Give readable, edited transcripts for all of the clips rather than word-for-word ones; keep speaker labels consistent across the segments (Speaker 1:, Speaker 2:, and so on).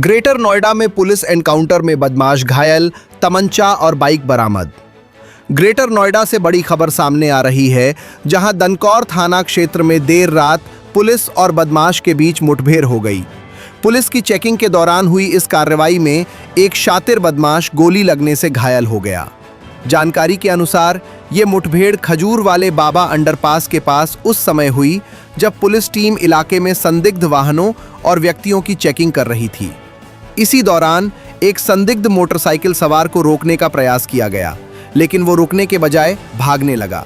Speaker 1: Greater Noida में police encounter में बदमाश घायल, तमंचा और बाइक बरामद। ग्रेटर नोएडा से बड़ी खबर सामने आ रही है, जहां दनकौर थाना क्षेत्र में देर रात पुलिस और बदमाश के बीच मुठभेड़ हो गई। पुलिस की चेकिंग के दौरान हुई इस कार्रवाई में एक शातिर बदमाश गोली लगने से घायल हो गया। जानकारी के अनुसार ये मुठभेड़ खजूर वाले बाबा अंडरपास के पास उस समय हुई जब पुलिस टीम इलाके में संदिग्ध वाहनों और व्यक्तियों की चेकिंग कर रही थी। इसी दौरान एक संदिग्ध मोटरसाइकिल सवार को रोकने का प्रयास किया गया, लेकिन वो रुकने के बजाय भागने लगा।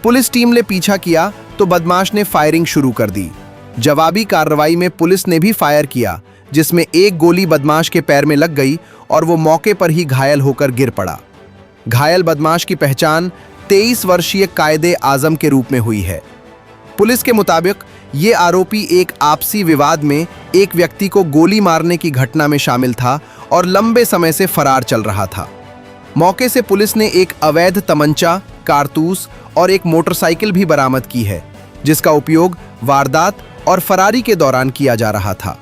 Speaker 1: पुलिस टीम ने पीछा किया तो बदमाश ने फायरिंग शुरू कर दी। जवाबी कार्रवाई में पुलिस ने भी फायर किया, जिसमें एक गोली बदमाश के पैर में लग गई और वो मौके पर ही घायल होकर गिर पड़ा। घायल बदमाश की पहचान 23 वर्षीय कायदे आजम के रूप में हुई है। पुलिस के मुताबिक ये आरोपी एक आपसी विवाद में एक व्यक्ति को गोली मारने की घटना में शामिल था और लंबे समय से फरार चल रहा था। मौके से पुलिस ने एक अवैध तमंचा, कारतूस और एक मोटरसाइकिल भी बरामद की है, जिसका उपयोग वारदात और फरारी के दौरान किया जा रहा था।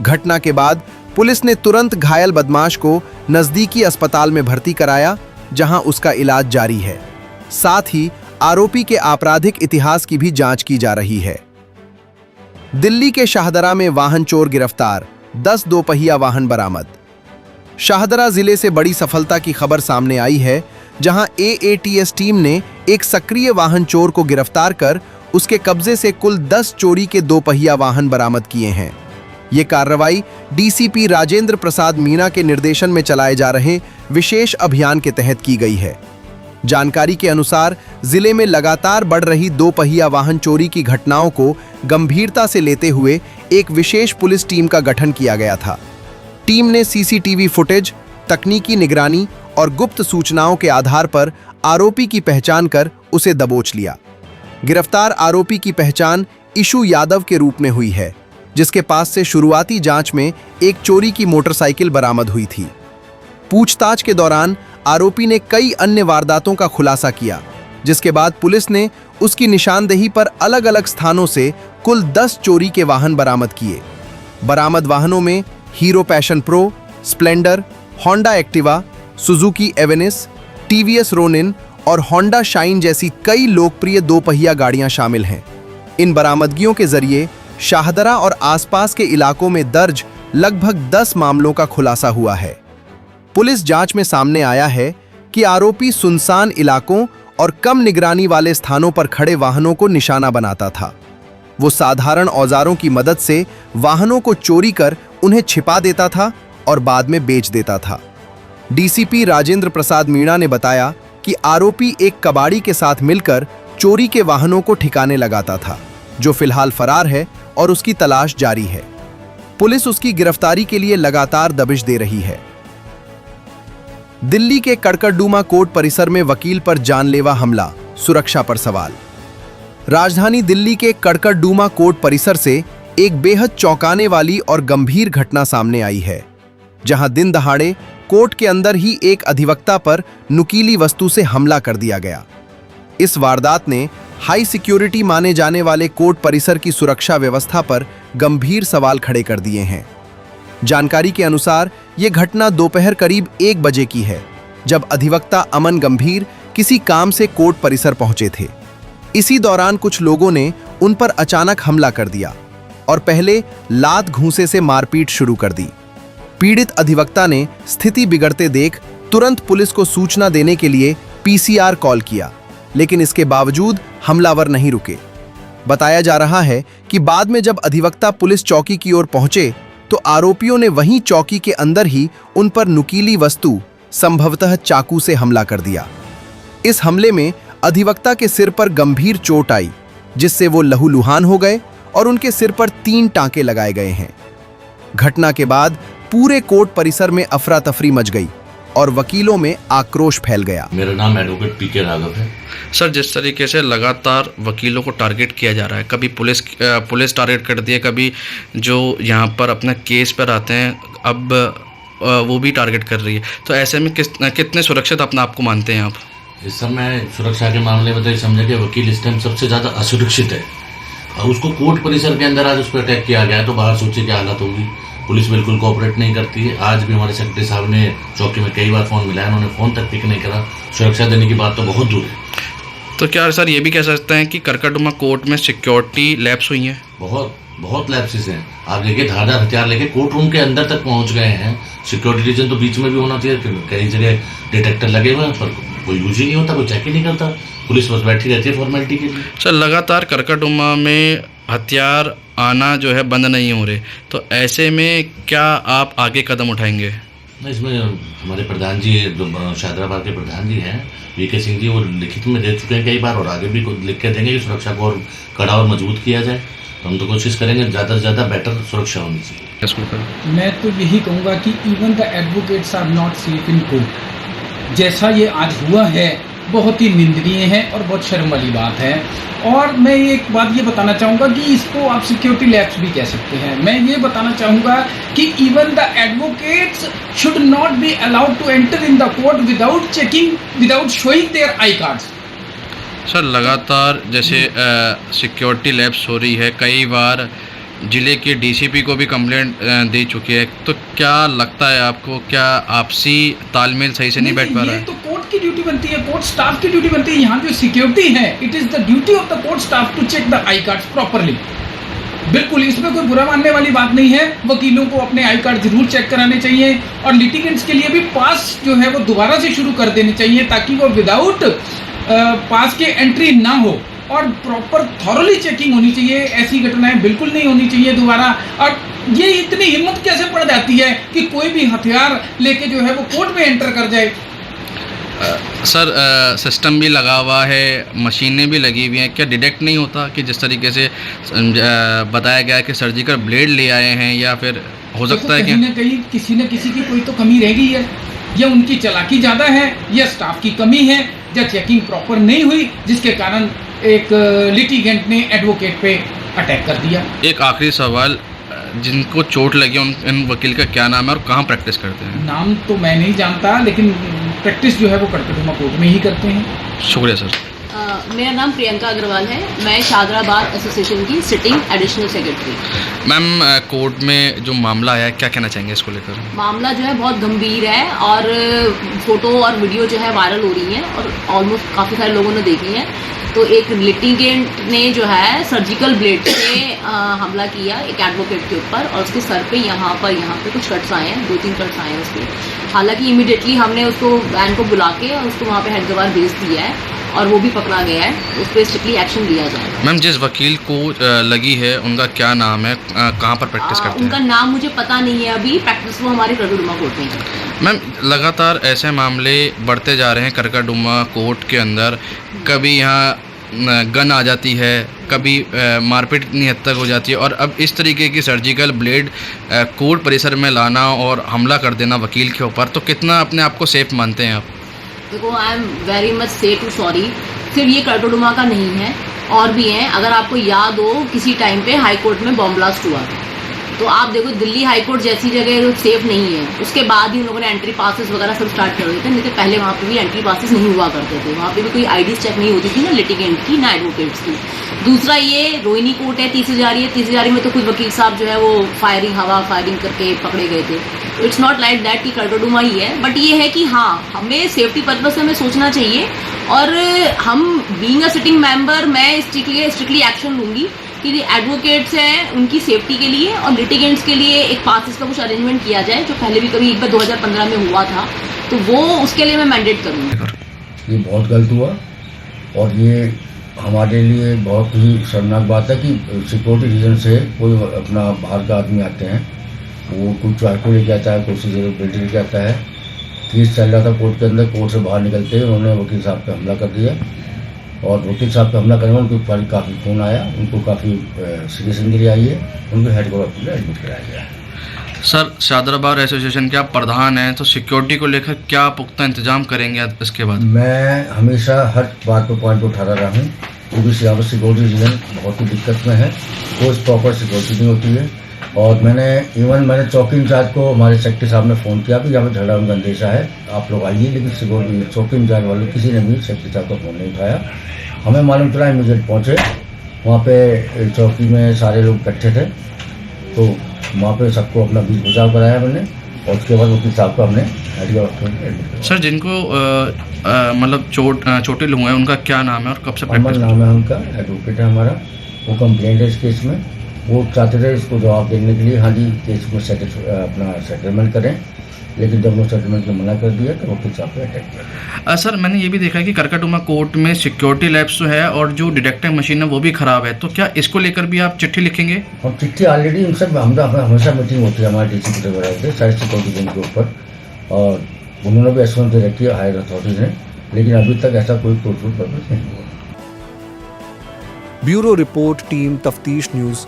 Speaker 1: घटना के बाद पुलिस ने तुरंत घायल बदमाश को नजदीकी अस्पताल में भर्ती कराया, जहां उसका इलाज जारी है। साथ ही आरोपी के आपराधिक इतिहास की भी जांच की जा रही है। दिल्ली के शाहदरा में वाहन चोर गिरफ्तार, 10 दोपहिया वाहन बरामद। शाहदरा जिले से बड़ी सफलता की खबर सामने आई है, जहां एएटीएस टीम ने एक सक्रिय वाहन चोर को गिरफ्तार कर उसके कब्जे से कुल 10 चोरी के दोपहिया वाहन बरामद किए हैं। ये कार्रवाई डीसीपी राजेंद्र प्रसाद मीणा के निर्देशन में चलाए जा रहे विशेष अभियान के तहत की गई है। जानकारी के अनुसार जिले में लगातार बढ़ रही दोपहिया वाहन चोरी की घटनाओं को गंभीरता से लेते हुए एक विशेष पुलिस टीम का गठन किया गया था। टीम ने सीसीटीवी फुटेज, तकनीकी निगरानी और गुप्त सूचनाओं के आधार पर आरोपी की पहचान कर उसे दबोच लिया। गिरफ्तार आरोपी की पहचान इशू यादव के रूप में हुई है, जिसके पास से शुरुआती जांच में एक चोरी की मोटरसाइकिल बरामद हुई थी। पूछताछ के दौरान आरोपी ने कई अन्य वारदातों का खुलासा किया, जिसके बाद पुलिस ने उसकी निशानदेही पर अलग अलग स्थानों से कुल 10 चोरी के वाहन बरामद किए। बरामद वाहनों में hero passion pro, Splendor, Honda Activa, Suzuki Avenis, TVS Ronin और होंडा शाइन जैसी कई लोकप्रिय दोपहिया गाड़ियां शामिल हैं। इन बरामदगियों के जरिए शाहदरा और आसपास के इलाकों में दर्ज लगभग 10 मामलों का खुलासा हुआ है। पुलिस जांच में सामने आया है कि आरोपी सुनसान इलाकों और कम निगरानी वाले स्थानों पर खड़े वाहनों को निशाना बनाता था। वो साधारण औजारों की मदद से वाहनों को चोरी कर उन्हें छिपा देता था और बाद में बेच देता था। डीसीपी राजेंद्र प्रसाद मीणा ने बताया कि आरोपी एक कबाड़ी के साथ मिलकर चोरी के वाहनों को ठिकाने लगाता था, जो फिलहाल फरार है और उसकी तलाश जारी है। पुलिस उसकी गिरफ्तारी के लिए लगातार दबिश दे रही है। दिल्ली के कड़कड़डूमा कोर्ट परिसर में वकील पर जानलेवा हमला, सुरक्षा पर सवाल। राजधानी दिल्ली के कड़कड़डूमा कोर्ट परिसर से एक बेहद चौंकाने वाली और गंभीर घटना सामने आई है, जहां दिन दहाड़े कोर्ट के अंदर ही एक अधिवक्ता पर नुकीली वस्तु से हमला कर दिया गया। इस वारदात ने हाई सिक्योरिटी माने जाने वाले कोर्ट परिसर की सुरक्षा व्यवस्था पर गंभीर सवाल खड़े कर दिए हैं। जानकारी के अनुसार यह घटना दोपहर करीब 1 बजे की है, जब अधिवक्ता अमन गंभीर किसी काम से कोर्ट परिसर पहुंचे थे। इसी दौरान कुछ लोगों ने उन पर अचानक हमला कर दिया और पहले लात घूंसे से मारपीट शुरू कर दी। पीड़ित अधिवक्ता ने स्थिति बिगड़ते देख तुरंत पुलिस को सूचना देने के लिए पीसीआर कॉल किया, लेकिन इसके बावजूद हमलावर नहीं रुके। बताया जा रहा है कि बाद में जब अधिवक्ता पुलिस चौकी की ओर पहुंचे तो आरोपियों ने वहीं चौकी के अंदर ही उन पर नुकीली वस्तु, संभवतः चाकू से हमला कर दिया। इस हमले में अधिवक्ता के सिर पर गंभीर चोट आई, जिससे वो लहूलुहान हो गए और उनके सिर पर 3 टांके लगाए गए हैं। घटना के बाद पूरे कोर्ट परिसर में अफरा तफरी मच गई और वकीलों में आक्रोश फैल गया।
Speaker 2: मेरा नाम एडवोकेट पीके राघव है।
Speaker 3: सर, जिस तरीके से लगातार वकीलों को टारगेट किया जा रहा है, कभी पुलिस टारगेट करती है, कभी जो यहाँ पर अपने केस पर आते हैं, अब वो भी टारगेट कर रही है, तो ऐसे में कितने सुरक्षित अपना आपको मानते हैं आप?
Speaker 2: इस समय सुरक्षा के मामले में तो ये समझे कि वकील इस टाइम सबसे ज़्यादा असुरक्षित है। और उसको कोर्ट परिसर के अंदर आज उस पर अटैक किया गया, तो बाहर सोचिए क्या हालत होगी। पुलिस बिल्कुल कोऑपरेट नहीं करती है। आज भी हमारे सेक्रेटरी साहब ने चौकी में कई बार फ़ोन मिलाया, उन्होंने फ़ोन तक पिक नहीं करा। सुरक्षा देने की बात तो बहुत दूर है।
Speaker 3: तो क्या सर ये भी कह सकते हैं कि करकटडुमा कोर्ट में सिक्योरिटी लैप्स हुई हैं?
Speaker 2: बहुत लैप्सेस हैं। आप देखिए धारदार हथियार लेके कोर्ट रूम के अंदर तक पहुंच गए हैं। सिक्योरिटी रीजन तो बीच में भी होना चाहिए। कई जगह डिटेक्टर लगे हुए हैं पर कोई यूज ही नहीं होता, कोई चेक ही नहीं करता। पुलिस बस बैठी रहती है फॉर्मेलिटी के लिए।
Speaker 3: सर लगातार करकटडुमा में हथियार आना जो है बंद नहीं हो रहे, तो ऐसे में क्या आप आगे कदम उठाएंगे?
Speaker 2: इसमें हमारे प्रधान जी शाहदराबाद के प्रधान जी हैं वीके सिंह जी, वो लिखित में दे चुके हैं कई बार और आगे भी लिख के देंगे कि सुरक्षा को और कड़ा और मजबूत किया जाए। तो हम तो कोशिश करेंगे ज़्यादा से ज़्यादा बेटर सुरक्षा होनी चाहिए।
Speaker 4: मैं तो यही कहूँगा कि even the advocates are not safe in court. जैसा ये आज हुआ है बहुत ही निंदनीय है और बहुत शर्म वाली बात है। और मैं एक बात ये बताना चाहूँगा कि इसको आप सिक्योरिटी लैप्स भी कह सकते हैं। मैं ये बताना चाहूँगा कि even the advocates should not be allowed to enter in the court without checking, without showing their I cards.
Speaker 3: Sir लगातार जैसे सिक्योरिटी लैप्स हो रही है, कई बार जिले के डीसीपी को भी कंप्लेंट दे चुकी है, तो क्या लगता है आपको, क्या आपसी तालमेल सही से नहीं बैठ पा रहा है?
Speaker 4: ये तो कोर्ट की ड्यूटी बनती है, कोर्ट स्टाफ की ड्यूटी बनती है। यहाँ जो सिक्योरिटी है, it is the duty of the court staff to check the I cards properly. बिल्कुल इसमें कोई बुरा मानने वाली बात नहीं है। वकीलों को अपने आई कार्ड जरूर चेक कराने चाहिए और लिटिगेंट्स के लिए भी पास जो है वो दोबारा से शुरू कर देने चाहिए ताकि वो विदाउट पास के एंट्री ना हो और प्रॉपर थॉरली चेकिंग होनी चाहिए। ऐसी घटनाएं बिल्कुल नहीं होनी चाहिए दोबारा। और ये इतनी हिम्मत कैसे पड़ जाती है कि कोई भी हथियार लेके जो है वो कोर्ट में एंटर कर जाए?
Speaker 3: सर सिस्टम भी लगा हुआ है, मशीनें भी लगी हुई हैं, क्या डिटेक्ट नहीं होता कि जिस तरीके से बताया गया है कि सर्जिकल ब्लेड ले आए हैं, या फिर हो सकता है कि
Speaker 4: कहीं ना कहीं किसी न किसी की कोई तो कमी रह गई है, या उनकी चालाकी ज़्यादा है, या स्टाफ की कमी है, या चेकिंग प्रॉपर नहीं हुई जिसके कारण एक लिटिगेंट ने एडवोकेट पे अटैक कर दिया।
Speaker 3: एक आखिरी सवाल, जिनको चोट लगी उन वकील का क्या नाम है और कहाँ प्रैक्टिस करते हैं?
Speaker 4: नाम तो मैं नहीं जानता, लेकिन प्रैक्टिस जो है वो करकटडुमा कोर्ट में ही करते हैं।
Speaker 3: शुक्रिया सर।
Speaker 5: मेरा नाम प्रियंका अग्रवाल है। मैं शाहदराबाद एसोसिएशन की sitting additional secretary.
Speaker 3: Ma'am court में जो मामला आया है, क्या कहना चाहेंगे इसको लेकर?
Speaker 5: मामला जो है बहुत गंभीर है और फोटो और वीडियो जो है वायरल हो रही हैं और ऑलमोस्ट काफ़ी सारे लोगों ने देखी हैं। तो एक लिटिगेंट ने जो है सर्जिकल ब्लेड से हमला किया एक एडवोकेट के ऊपर और उसके सर पे यहाँ पे कुछ कट्स आए हैं, 2-3 कट्स आए हैं उसके। हालांकि इमीडिएटली हमने उसको वैन को बुला के और उसको वहाँ पे हैदराबाद भेज दिया है और वो भी पकड़ा गया है, उस पर स्ट्रिक्टली एक्शन लिया जाए।
Speaker 3: मैम जिस वकील को लगी है उनका क्या नाम है, कहाँ पर प्रैक्टिस करते हैं?
Speaker 5: उनका नाम मुझे पता नहीं है अभी, प्रैक्टिस वो हमारे करकटडुमा कोर्ट में है।
Speaker 3: मैम लगातार ऐसे मामले बढ़ते जा रहे हैं करकटडुमा कोर्ट के अंदर। कभी यहाँ गन आ जाती है, कभी मारपीट इतनी हद तक हो जाती है, और अब इस तरीके की सर्जिकल ब्लेड कोर्ट परिसर में लाना और हमला कर देना वकील के ऊपर, तो कितना अपने आप को सेफ मानते हैं आप?
Speaker 5: देखो आई एम वेरी मच से टू सॉरी, सिर्फ ये करकटडुमा का नहीं है और भी हैं। अगर आपको याद हो किसी टाइम पे हाई कोर्ट में बॉम्ब ब्लास्ट हुआ था, तो आप देखो दिल्ली हाई कोर्ट जैसी जगह सेफ नहीं है, उसके बाद ही उन लोगों ने एंट्री पासेस वगैरह सब स्टार्ट कर दिए थे। नहीं तो पहले वहाँ पे भी एंट्री पासेस नहीं हुआ करते थे, वहाँ पे भी कोई आईडीज चेक नहीं होती थी ना लिटिगेंट की ना एडवोकेट्स की। दूसरा ये रोहिणी कोर्ट है, तीसरी जारी में तो कुछ वकील साहब जो है वो हवा फायरिंग करके पकड़े गए थे। इट्स नॉट लाइक दैट कि करकटडुमा ही है, बट ये है कि हाँ हमें सेफ्टी पर्पज से हमें सोचना चाहिए। और हम बीइंग अ सिटिंग मेंबर मैं स्ट्रिक्टली एक्शन लूँगी कि एडवोकेट्स हैं उनकी सेफ्टी के लिए और लिटिगेंट्स के लिए एक पासेस का कुछ अरेंजमेंट किया जाए, जो पहले भी कभी एक बार 2015 में हुआ था, तो वो उसके लिए मैं मैंडेट करूँगी।
Speaker 6: ये बहुत गलत हुआ और ये हमारे लिए बहुत ही शर्मनाक बात है कि सिक्योरिटी रीजन से कोई अपना बाहर का आदमी आते हैं, वो कुछ चाकू लेके आता है, कोई से बेल्ट लेके आता है। केस चल रहा था कोर्ट के अंदर, कोर्ट से बाहर निकलते ही उन्होंने वकील साहब पे हमला कर दिया और वकील साहब पे हमला करने में उनके ऊपर काफ़ी खून आया, उनको काफ़ी सीरियस इंजरी आई है, उनको हेड क्वार्टर में एडमिट कराया गया है।
Speaker 3: सर शाहदराबाद एसोसिएशन के आप प्रधान हैं, तो सिक्योरिटी को लेकर क्या पुख्ता इंतजाम करेंगे इसके बाद?
Speaker 6: मैं हमेशा हर बात पर पॉइंट उठा रहा हूँ क्योंकि यहाँ पर सिक्योरिटी रीजन बहुत ही दिक्कत में है, कोई प्रॉपर सिक्योरिटी नहीं होती है। और मैंने चौकी इंचार्ज को हमारे सेक्रेटरी साहब ने फ़ोन किया कि यहाँ पर झगड़ा उनका अंदेशा है, आप लोग आइए, लेकिन सिक्योरिटी चौकी इंचार्ज वाले किसी ने भी सेक्रेटरी साहब का फ़ोन नहीं उठाया। हमें मालूम चला, इमीडिएट पहुँचे, वहाँ पे चौकी में सारे लोग इकट्ठे थे, तो वहाँ पे सबको अपना बीच बचाव कराया मैंने, और उसके बाद वकील साहब को हमने मेडिकल हॉस्पिटल में एडमिट करवाया।
Speaker 3: सर जिनको मतलब चोटिल हुए हैं उनका क्या नाम है और कब से
Speaker 6: अमन
Speaker 3: प्रैक्टिस
Speaker 6: नाम है उनका, एडवोकेट है हमारा। वो कंप्लेंट है इस केस में, वो चाहते थे इसको जवाब देने के लिए, हाँ जी केस में अपना सेटलमेंट करें, लेकिन जब वो सेटलमेंट को मना कर दिया तो वकील साहब को अटैक किया।
Speaker 3: सर मैंने ये भी देखा है कि करकटुमा कोर्ट में सिक्योरिटी लैब्स जो है और जो डिटेक्टिव मशीन है वो भी ख़राब है, तो क्या इसको लेकर भी आप चिट्ठी लिखेंगे?
Speaker 6: हम चिट्ठी ऑलरेडी उनसे हमेशा मीटिंग होती है हमारे डीसी वगैरह से सारी सिक्योरिटी के ऊपर, और उन्होंने भी एश्योरेंस दे रखी है हायर अथॉरिटीज़ ने, लेकिन अभी तक ऐसा कोई प्रूफ नहीं हुआ।
Speaker 1: ब्यूरो रिपोर्ट टीम तफ्तीश न्यूज़